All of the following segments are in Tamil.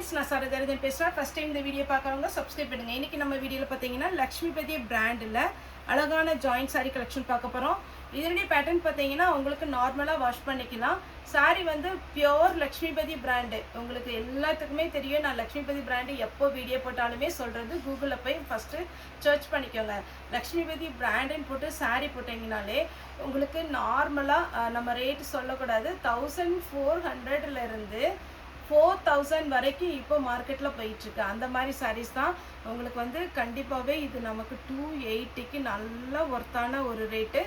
ஃப்ரெண்ட்ஸ், நான் சரதரதன் பேசுகிறேன். ஃபஸ்ட் டைம் இந்த வீடியோ பார்க்குறவங்க சப்ஸ்கிரைப் பண்ணுங்கள். இன்றைக்கி நம்ம வீடியோவில் பார்த்தீங்கன்னா லக்ஷ்மிபதி பிராண்டில் அழகான ஜாயிண்ட் சாரீ கலெக்ஷன் பார்க்க போகிறோம். இதனுடைய பேட்டர்ன் பார்த்தீங்கன்னா உங்களுக்கு நார்மலாக வாஷ் பண்ணிக்கலாம். சாரீ வந்து பியோர் லக்ஷ்மிபதி பிராண்டு. உங்களுக்கு எல்லாத்துக்குமே தெரியும், நான் லக்ஷ்மிபதி பிராண்டு எப்போ வீடியோ போட்டாலுமே சொல்கிறது, கூகுளில் போய் ஃபஸ்ட்டு சர்ச் பண்ணிக்கோங்க. லக்ஷ்மிபதி பிராண்டுன்னு போட்டு சாரீ போட்டிங்கனாலே உங்களுக்கு நார்மலாக நம்ம ரேட்டு சொல்லக்கூடாது, 1400 4000 வரைக்கும் இப்போ மார்க்கெட்டில் போயிட்டுருக்கு. அந்த மாதிரி சாரீஸ் தான் உங்களுக்கு வந்து கண்டிப்பாகவே இது நமக்கு 280க்கு நல்ல ஒர்த்தான ஒரு ரேட்டு.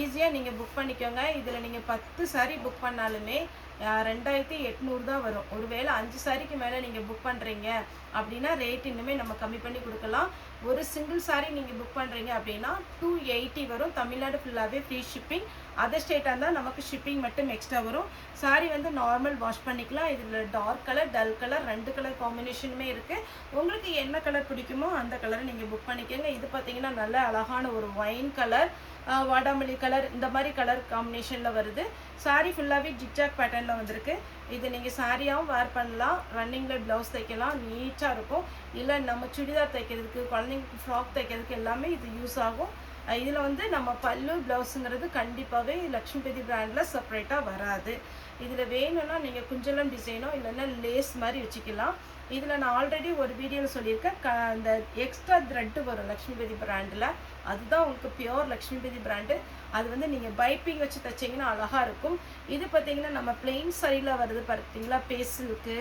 ஈஸியாக நீங்கள் புக் பண்ணிக்கோங்க. இதில் நீங்கள் 10 சாரீ புக் பண்ணாலுமே 2800 தான் வரும். ஒருவேளை 5 சாரீக்கு மேலே நீங்கள் புக் பண்ணுறீங்க அப்படின்னா ரேட் இன்னுமே நம்ம கம்மி பண்ணி கொடுக்கலாம். ஒரு சிங்கிள் சாரீ நீங்கள் புக் பண்ணுறீங்க அப்படின்னா 280 வரும். தமிழ்நாடு ஃபுல்லாகவே ஃப்ரீ ஷிப்பிங். அதர் ஸ்டேட்டாக இருந்தால் நமக்கு ஷிப்பிங் மட்டும் எக்ஸ்ட்ரா வரும். சாரீ வந்து நார்மல் வாஷ் பண்ணிக்கலாம். இதில் dark colour, dull colour, 2 colour காம்பினேஷனுமே இருக்குது. உங்களுக்கு என்ன கலர் பிடிக்குமோ அந்த கலரை நீங்கள் புக் பண்ணிக்கோங்க. இது பார்த்தீங்கன்னா நல்ல அழகான ஒரு ஒயின் கலர், வாடாமல்லி கலர், இந்த மாதிரி கலர் காம்பினேஷனில் வருது. சாரீ ஃபுல்லாகவே ஜிக்ஜாக் பேட்டர்னில் வந்திருக்கு. இது நீங்கள் சாரியாகவும் வேர் பண்ணலாம், ரன்னிங்கில் ப்ளவுஸ் தைக்கலாம், நீட்டாக இருக்கும். இல்லை நம்ம சுடிதார் தைக்கிறதுக்கு, குழந்தைங்களுக்கு ஃப்ராக் தைக்கிறதுக்கு எல்லாமே இது யூஸ் ஆகும். இதில் வந்து நம்ம பல்லு ப்ளவுஸுங்கிறது கண்டிப்பாகவே லக்ஷ்மிபதி பிராண்டில் செப்பரேட்டாக வராது. இதில் வேணும்னா நீங்கள் குஞ்சலம் டிசைனோ இல்லைன்னா லேஸ் மாதிரி வச்சுக்கலாம். இதில் நான் ஆல்ரெடி ஒரு வீடியோவில் சொல்லியிருக்கேன், அந்த எக்ஸ்ட்ரா த்ரெட்டு வரும் லக்ஷ்மிபதி பிராண்டில், அதுதான் உங்களுக்கு பியோர் லக்ஷ்மிபதி பிராண்டு. அது வந்து நீங்கள் பைப்பிங் வச்சு தைச்சிங்கன்னா அழகாக இருக்கும். இது பார்த்திங்கன்னா நம்ம பிளெயின் சரியில் வருது பார்த்தீங்களா, பேசிலுக்கு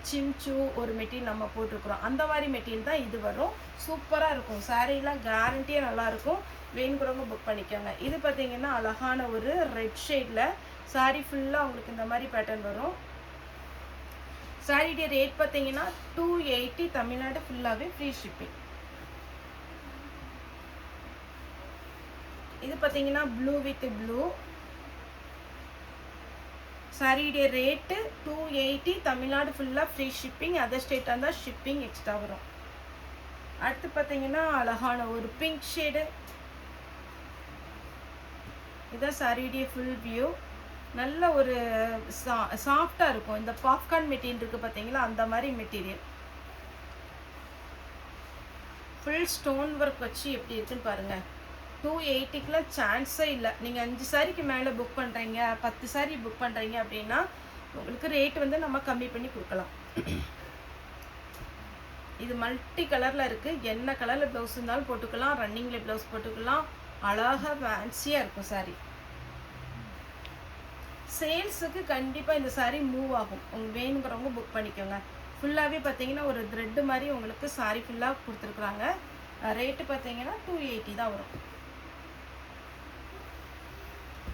சிம்சு ஒரு மெட்டீரியல் நம்ம போட்டிருக்கிறோம், அந்த மாதிரி மெட்டீரியல் தான் இது வரும். சூப்பராக இருக்கும். சாரீலாம் கேரண்டியாக நல்லாயிருக்கும். வேணுங்கிறவங்க புக் பண்ணிக்கோங்க. இது பார்த்திங்கன்னா அழகான ஒரு ரெட் ஷேடில் சாரீ ஃபுல்லாக உங்களுக்கு இந்த மாதிரி பேட்டர்ன் வரும். சாரியுடைய ரேட் பார்த்தீங்கன்னா 280, தமிழ்நாடு ஃபுல்லாகவே ஃப்ரீ ஷிப்பிங். இது பார்த்தீங்கன்னா ப்ளூ வித் ப்ளூ. சாரியுடைய ரேட்டு 280, தமிழ்நாடு ஃபுல்லாக ஃப்ரீ ஷிப்பிங். அதர் ஸ்டேட்டாக இருந்தால் ஷிப்பிங் எக்ஸ்ட்ரா வரும். அடுத்து பார்த்தீங்கன்னா அழகான ஒரு பிங்க் ஷேடு. இதுதான் சாரியுடைய ஃபுல் வியூ. நல்ல ஒரு சாஃப்டாக இருக்கும். இந்த பாப்கார்ன் மெட்டீரியல் இருக்குது பார்த்தீங்களா, அந்த மாதிரி மெட்டீரியல். ஃபுல் ஸ்டோன் ஒர்க் வச்சு எப்படி இருக்குன்னு பாருங்கள். 280க்குலாம் சான்ஸே இல்லை. நீங்கள் 5 சாரிக்கு மேலே புக் பண்ணுறீங்க, 10 சாரி புக் பண்ணுறீங்க அப்படின்னா உங்களுக்கு ரேட் வந்து நம்ம கம்மி பண்ணி கொடுக்கலாம். இது மல்டி கலரில் இருக்குது. என்ன கலரில் ப்ளவுஸ் இருந்தாலும் போட்டுக்கலாம், ரன்னிங்கில் ப்ளவுஸ் போட்டுக்கலாம். அழகாக ஃபேன்சியாக இருக்கும் சாரி. சேல்ஸுக்கு கண்டிப்பாக இந்த சாரீ மூவ் ஆகும். உங்களுக்கு வேணுங்கிறவங்க புக் பண்ணிக்கோங்க. ஃபுல்லாகவே பார்த்தீங்கன்னா ஒரு த்ரெட்டு மாதிரி உங்களுக்கு சாரீ ஃபுல்லாக கொடுத்துருக்குறாங்க. ரேட்டு பார்த்தீங்கன்னா 280 தான் வரும்.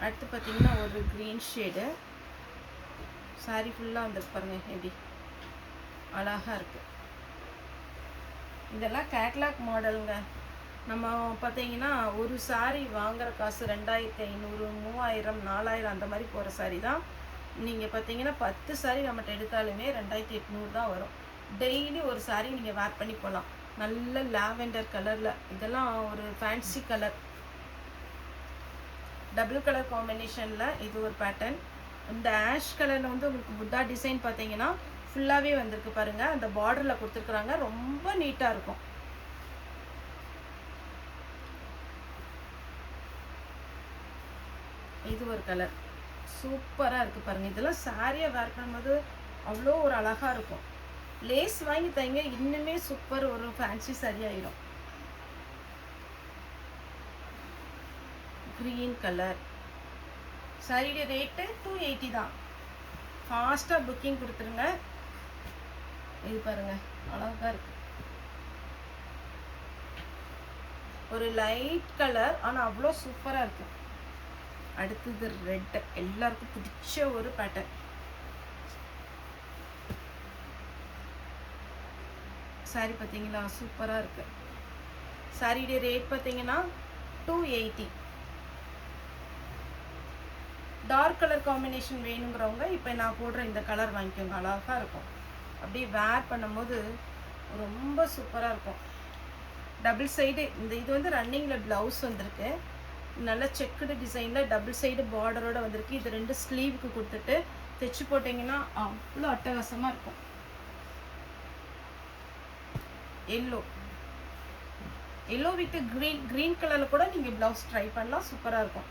அடுத்து பார்த்தீங்கன்னா ஒரு க்ரீன் ஷேடு சாரீ ஃபுல்லாக வந்துருக்கு பாருங்கள், எப்படி அழகாக இருக்குது. இதெல்லாம் கேட்லாக் மாடலுங்க. நம்ம பார்த்தீங்கன்னா ஒரு சாரீ வாங்குகிற காசு 2500, 3000, 4000 அந்த மாதிரி போகிற சாரீ தான். நீங்கள் பார்த்தீங்கன்னா 10 சாரீ நம்மகிட்ட எடுத்தாலுமே 2800 தான் வரும். டெய்லி ஒரு சாரீ நீங்கள் வேர் பண்ணி போகலாம். நல்ல லாவெண்டர் கலரில், இதெல்லாம் ஒரு ஃபேன்சி கலர், டபுள் கலர் காம்பினேஷனில் இது ஒரு பேட்டர்ன். இந்த ஆஷ் கலரில் வந்து உங்களுக்கு புத்தா டிசைன் பார்த்தீங்கன்னா ஃபுல்லாகவே வந்திருக்கு பாருங்கள். அந்த பார்டரில் கொடுத்துருக்குறாங்க, ரொம்ப நீட்டாக இருக்கும். இது ஒரு கலர் சூப்பராக இருக்குது பாருங்கள். இதெல்லாம் சாரியாக வேர் பண்ணும்போது அவ்வளோ ஒரு அழகாக இருக்கும். லேஸ் வாங்கி தைங்க, இன்னுமே சூப்பர் ஒரு ஃபேன்சி சரியாயிடும். Green colour. சாரியுடைய ரேட்டு 280 தான். ஃபாஸ்ட்டாக புக்கிங் கொடுத்துருங்க. இது பாருங்கள் அழகாக இருக்குது. ஒரு லைட் கலர், ஆனால் அவ்வளோ சூப்பராக இருக்கும். அடுத்தது ரெட், எல்லாருக்கும் பிடிச்ச ஒரு பேட்டர்ன். சாரி பார்த்தீங்களா, சூப்பராக இருக்கு. சாரியுடைய ரேட் பார்த்தீங்கன்னா 280. டார்க் கலர் காம்பினேஷன் வேணுங்கிறவங்க இப்போ நான் போடுற இந்த கலர் வாங்கிக்கோங்க. அழகாக இருக்கும். அப்படியே வேர் பண்ணும்போது ரொம்ப சூப்பராக இருக்கும். டபுள் சைடு இந்த இது வந்து ரன்னிங்கில் ப்ளவுஸ் வந்திருக்கு. நல்ல செக்குடு டிசைனில் டபுள் சைடு பார்டரோடு வந்திருக்கு. இது 2 ஸ்லீவுக்கு கொடுத்துட்டு தைச்சி போட்டிங்கன்னா அவ்வளோ அட்டகாசமாக இருக்கும். எல்லோ எல்லோ வித் க்ரீன் கலரில் கூட நீங்கள் ப்ளவுஸ் ட்ரை பண்ணலாம், சூப்பராக இருக்கும்.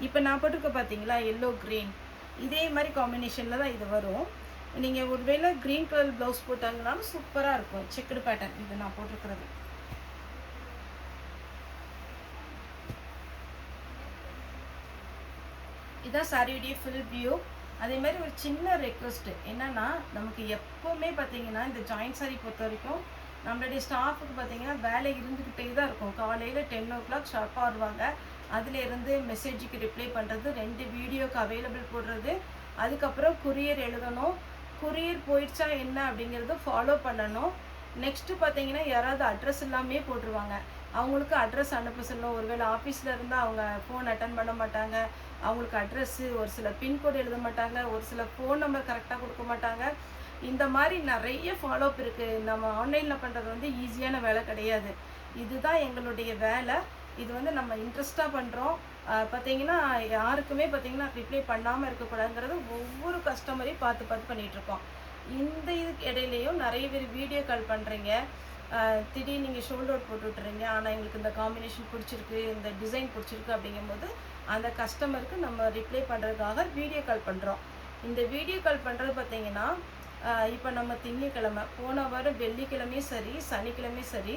இப்போ நான் போட்டிருக்க பார்த்தீங்களா எல்லோ க்ரீன், இதே மாதிரி காம்பினேஷனில் தான் இது வரும். நீங்கள் ஒருவேளை க்ரீன் கலர் ப்ளவுஸ் போட்டாங்கனாலும் சூப்பராக இருக்கும். செக்குடு பேட்டர்ன் இது நான் போட்டிருக்கிறது. இதான் சாரியுடைய ஃபுல் வியூ. அதே மாதிரி ஒரு சின்ன ரெக்வஸ்ட்டு என்னென்னா, நமக்கு எப்போவுமே பார்த்தீங்கன்னா இந்த ஜாயின்ட் சாரி பொறுத்த வரைக்கும் நம்மளுடைய ஸ்டாஃபுக்கு பார்த்தீங்கன்னா வேலை இருந்துக்கிட்டே தான் இருக்கும். காலையில் 10 o'clock ஷார்ப்பாக வருவாங்க. அதிலேருந்து மெசேஜுக்கு ரிப்ளை பண்ணுறது, 2 வீடியோக்கு அவைலபிள் போடுறது, அதுக்கப்புறம் குரியர் எழுதணும், குரியர் போயிடுச்சா என்ன அப்படிங்கிறத ஃபாலோ பண்ணணும். நெக்ஸ்ட்டு பார்த்தீங்கன்னா யாராவது அட்ரஸ் எல்லாமே போட்டுருவாங்க. அவங்களுக்கு அட்ரஸ் அனுப்ப சொல்லணும். ஒருவேளை ஆஃபீஸில் இருந்தால் அவங்க ஃபோன் அட்டன் பண்ண மாட்டாங்க, அவங்களுக்கு அட்ரெஸ்ஸு ஒரு சில பின்கோடு எழுத மாட்டாங்க, ஒரு சில ஃபோன் நம்பர் கரெக்டாக கொடுக்க மாட்டாங்க. இந்த மாதிரி நிறைய ஃபாலோஅப் இருக்குது. நம்ம ஆன்லைனில் பண்ணுறது வந்து ஈஸியான வேலை கிடையாது. இதுதான் எங்களுடைய வேலை. இது வந்து நம்ம இன்ட்ரெஸ்ட்டாக பண்ணுறோம். பார்த்தீங்கன்னா யாருக்குமே பார்த்தீங்கன்னா ரிப்ளை பண்ணாமல் இருக்கக்கூடாதுங்கிறது ஒவ்வொரு கஸ்டமரையும் பார்த்து பார்த்து பண்ணிகிட்ருக்கோம். இந்த இதுக்கு இடையிலையும் நிறைய பேர் வீடியோ கால் பண்ணுறீங்க, திடீர்னு நீங்கள் ஷோல்டர் அவுட் போட்டு விட்டுறீங்க. ஆனால் எங்களுக்கு இந்த காம்பினேஷன் பிடிச்சிருக்கு, இந்த டிசைன் பிடிச்சிருக்கு அப்படிங்கும்போது அந்த கஸ்டமருக்கு நம்ம ரிப்ளை பண்ணுறதுக்காக வீடியோ கால் பண்ணுறோம். இந்த வீடியோ கால் பண்ணுறது பார்த்தீங்கன்னா இப்போ நம்ம திங்கக்கிழமை, போன வாரம் வெள்ளிக்கிழமையும் சரி சனிக்கிழமையும் சரி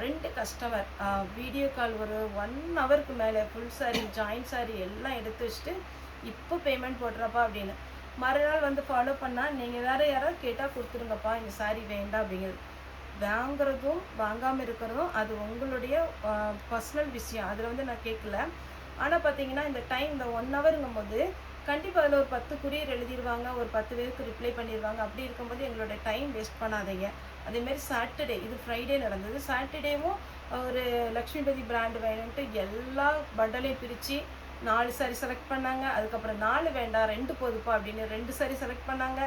2 கஸ்டமர் வீடியோ கால் ஒரு 1 ஹவருக்கு மேலே ஃபுல் சாரி ஜாயின்ட் சாரி எல்லாம் எடுத்து வச்சுட்டு இப்போ பேமெண்ட் போடுறப்பா அப்படின்னு மறுநாள் வந்து ஃபாலோ பண்ணால் நீங்கள் வேறு யாராவது கேட்டால் கொடுத்துருங்கப்பா, இந்த சாரி வேண்டாம் அப்படிங்கிறது. வாங்குறதும் வாங்காமல் இருக்கிறதும் அது உங்களுடைய பர்சனல் விஷயம், அதில் வந்து நான் கேட்கல. ஆனால் பார்த்தீங்கன்னா இந்த டைம் இந்த 1 ஹவருங்கும் போது கண்டிப்பாக அதில் ஒரு 10 குரியர் எழுதிடுவாங்க, ஒரு 10 பேருக்கு ரிப்ளை பண்ணிடுவாங்க. அப்படி இருக்கும்போது எங்களோட டைம் வேஸ்ட் பண்ணாதீங்க. அதேமாரி சாட்டர்டே, இது ஃப்ரைடே நடந்தது, சாட்டர்டேவும் ஒரு லக்ஷ்மிபதி பிராண்டு வேணும்ன்ட்டு எல்லா பண்டலையும் பிரித்து 4 சாரி செலக்ட் பண்ணாங்க. அதுக்கப்புறம் 4 வேண்டாம் 2 போதுப்பா அப்படின்னு 2 சாரி செலக்ட் பண்ணாங்க.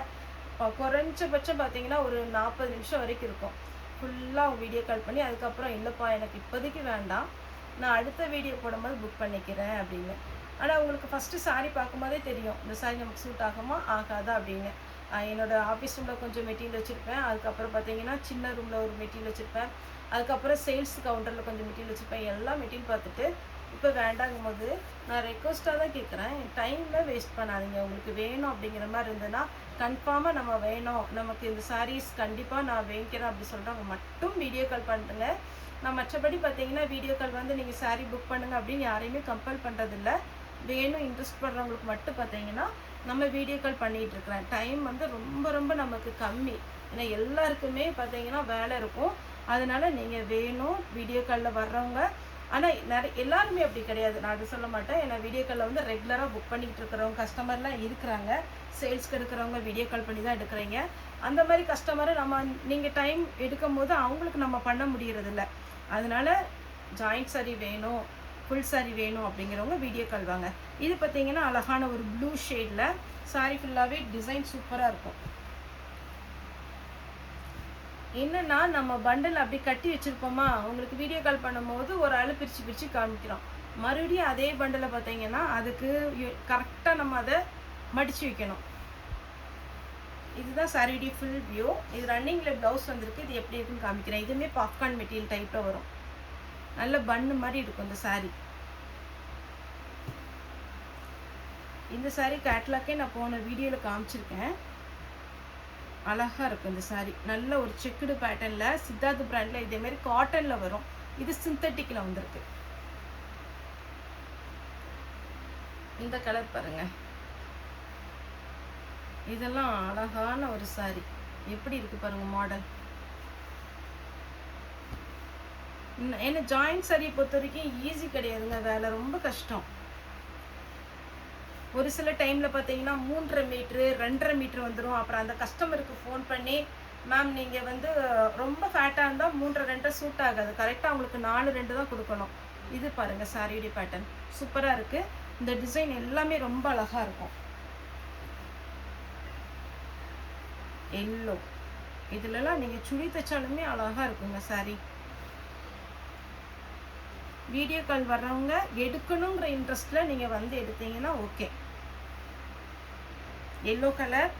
குறைஞ்சபட்சம் பார்த்தீங்கன்னா ஒரு 40 நிமிஷம் வரைக்கும் இருக்கும். ஃபுல்லாக வீடியோ கால் பண்ணி அதுக்கப்புறம் இல்லைப்பா எனக்கு இப்போதைக்கு வேண்டாம், நான் அடுத்த வீடியோ போடும்போது புக் பண்ணிக்கிறேன் அப்படின்னு. ஆனால் உங்களுக்கு ஃபஸ்ட்டு சாரி பார்க்கும்போதே தெரியும் இந்த சாரி நமக்கு சூட் ஆகுமா ஆகாதா அப்படின்னு. என்னோடய ஆஃபீஸ் ரூமில் கொஞ்சம் மெட்டீரியல் வச்சுருப்பேன், அதுக்கப்புறம் பார்த்தீங்கன்னா சின்ன ரூமில் ஒரு மெட்டீரியல் வச்சுருப்பேன், அதுக்கப்புறம் சேல்ஸ் கவுண்டரில் கொஞ்சம் மெட்டீரியல் வச்சுருப்பேன். எல்லா மெட்டீரியல் பார்த்துட்டு இப்போ வேண்டாங்கும் போது நான் ரெக்வஸ்ட்டாக தான் கேட்குறேன், டைமில் வேஸ்ட் பண்ணாதீங்க. உங்களுக்கு வேணும் அப்படிங்கிற மாதிரி இருந்ததுன்னா கன்ஃபார்மாக நம்ம வேணும், நமக்கு இந்த சாரீஸ் கண்டிப்பாக நான் வாங்கிக்கிறேன் அப்படி சொல்கிறவங்க மட்டும் வீடியோ கால் பண்ணுறேங்க. நான் மற்றபடி பார்த்தீங்கன்னா வீடியோ கால் வந்து நீங்கள் சாரீ புக் பண்ணுங்கள் அப்படின்னு யாரையுமே கம்பல் பண்ணுறதில்ல. வேணும் இன்ட்ரெஸ்ட் பண்ணுறவங்களுக்கு மட்டும் பார்த்தீங்கன்னா நம்ம வீடியோ கால் பண்ணிகிட்ருக்குறேன். டைம் வந்து ரொம்ப ரொம்ப நமக்கு கம்மி, ஏன்னா எல்லாருக்குமே பார்த்தீங்கன்னா வேலை இருக்கும். அதனால் நீங்கள் வேணும் வீடியோ காலில் வர்றவங்க, ஆனால் எல்லாருமே அப்படி கிடையாது, நான் அது சொல்ல மாட்டேன். ஏன்னா வீடியோ காலில் வந்து ரெகுலராக புக் பண்ணிக்கிட்டு இருக்கிறவங்க கஸ்டமர்லாம் இருக்கிறாங்க, சேல்ஸ்க்கு எடுக்கிறவங்க வீடியோ கால் பண்ணி தான் எடுக்கிறீங்க. அந்த மாதிரி கஸ்டமரை நீங்கள் டைம் எடுக்கும் போது அவங்களுக்கு நம்ம பண்ண முடியறதில்ல. அதனால் ஜாயிண்ட் சாரி வேணும் ஃபுல் சாரி வேணும் அப்படிங்கிறவங்க வீடியோ கால் வாங்க. இது பார்த்தீங்கன்னா அழகான ஒரு ப்ளூ ஷேடில் சாரி ஃபுல்லாகவே டிசைன் சூப்பராக இருக்கும். என்னென்னா நம்ம பண்டில் அப்படி கட்டி வச்சுருப்போமா, உங்களுக்கு வீடியோ கால் பண்ணும்போது ஒரு ஆள் பிரித்து காமிக்கிறோம். மறுபடியும் அதே பண்டில் பார்த்தீங்கன்னா அதுக்கு கரெக்டாக நம்ம அதை மடித்து வைக்கணும். இதுதான் சாரியுடைய ஃபுல் வியூ. இது ரன்னிங்கில் ப்ளவுஸ் வந்திருக்கு, இது எப்படி இருக்குன்னு காமிக்கிறேன். இதுவுமே பாப்கார்ன் மெட்டீரியல் டைப்பில் வரும், நல்ல பன்னு மாதிரி இருக்கும் இந்த சாரீ. இந்த சாரீ கேட்லாக்கே நான் போன வீடியோவில் காமிச்சிருக்கேன். அழகாக இருக்கும் இந்த சாரீ, நல்ல ஒரு செக்குடு பேட்டர்னில் சித்தார்த் பிராண்டில் இதேமாரி காட்டனில் வரும். இது சிந்தட்டிக்கில் வந்திருக்கு. இந்த கலர் பாருங்கள், இதெல்லாம் அழகான ஒரு சாரீ. எப்படி இருக்குது பாருங்கள் மாடல். ஏன்னா ஜாயிண்ட் சாரியை பொறுத்த வரைக்கும் ஈஸி கிடையாதுங்க, வேலை ரொம்ப கஷ்டம். ஒரு சில டைமில் பார்த்தீங்கன்னா 3.5 மீட்ரு 2.5 மீட்ரு வந்துடும். அப்புறம் அந்த கஸ்டமருக்கு ஃபோன் பண்ணி மேம் நீங்கள் வந்து ரொம்ப ஃபேட்டாக இருந்தால் 3.5 சூட் ஆகாது, கரெக்டாக உங்களுக்கு 4.2 தான் கொடுக்கணும். இது பாருங்கள் சாரியுடைய பேட்டர்ன் சூப்பராக இருக்குது. இந்த டிசைன் எல்லாமே ரொம்ப அழகாக இருக்கும். எல்லோ இதுலலாம் நீங்கள் சுடி தைச்சாலுமே அழகாக இருக்குங்க சாரி. வீடியோ கால் வர்றவங்க எடுக்கணுங்கிற இன்ட்ரெஸ்ட்டில் நீங்கள் வந்து எடுத்தீங்கன்னா ஓகே. எல்லோ கலர்,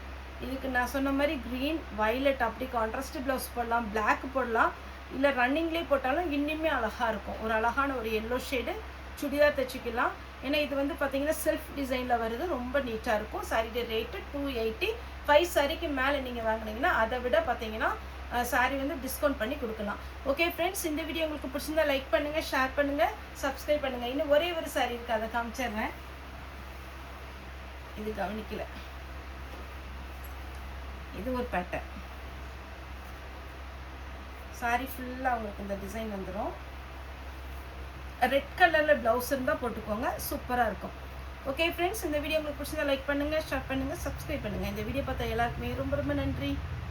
இதுக்கு நான் சொன்ன மாதிரி க்ரீன் வயலட் அப்படி கான்ட்ராஸ்ட் ப்ளவுஸ் போடலாம், பிளாக் போடலாம். இல்லை ரன்னிங்லேயே போட்டாலும் இன்னுமே அழகாக இருக்கும். ஒரு அழகான ஒரு எல்லோ ஷேடு சுடிதார் தைச்சிக்கலாம். ஏன்னா இது வந்து பார்த்தீங்கன்னா செல்ஃப் டிசைனில் வருது, ரொம்ப நீட்டாக இருக்கும். சாரியோட ரேட்டு 280. 5 சாரிக்கு மேலே நீங்கள் வாங்கினீங்கன்னா அதை விட பார்த்தீங்கன்னா சாரி வந்து டிஸ்கவுண்ட் பண்ணி கொடுக்கலாம். ஓகே ஃப்ரெண்ட்ஸ், இந்த வீடியோ உங்களுக்கு பிடிச்சிருந்தா லைக் பண்ணுங்கள், ஷேர் பண்ணுங்கள், சப்ஸ்கிரைப் பண்ணுங்கள். இன்னும் ஒரே ஒரு சாரி இருக்குது, அதை காமிச்சிடுறேன். இது கவனிக்கல, இது ஒரு பேட்டர்ன் சாரி ஃபுல்லாக உங்களுக்கு இந்த டிசைன் வந்துடும். ரெட் கலரில் ப்ளவுஸ் இருந்தால் போட்டுக்கோங்க, சூப்பராக இருக்கும். ஓகே ஃப்ரெண்ட்ஸ், இந்த வீடியோ உங்களுக்கு பிடிச்சிருந்தா லைக் பண்ணுங்கள், ஷேர் பண்ணுங்கள், சப்ஸ்கிரைப் பண்ணுங்கள். இந்த வீடியோ பார்த்தா எல்லாருக்குமே ரொம்ப ரொம்ப நன்றி.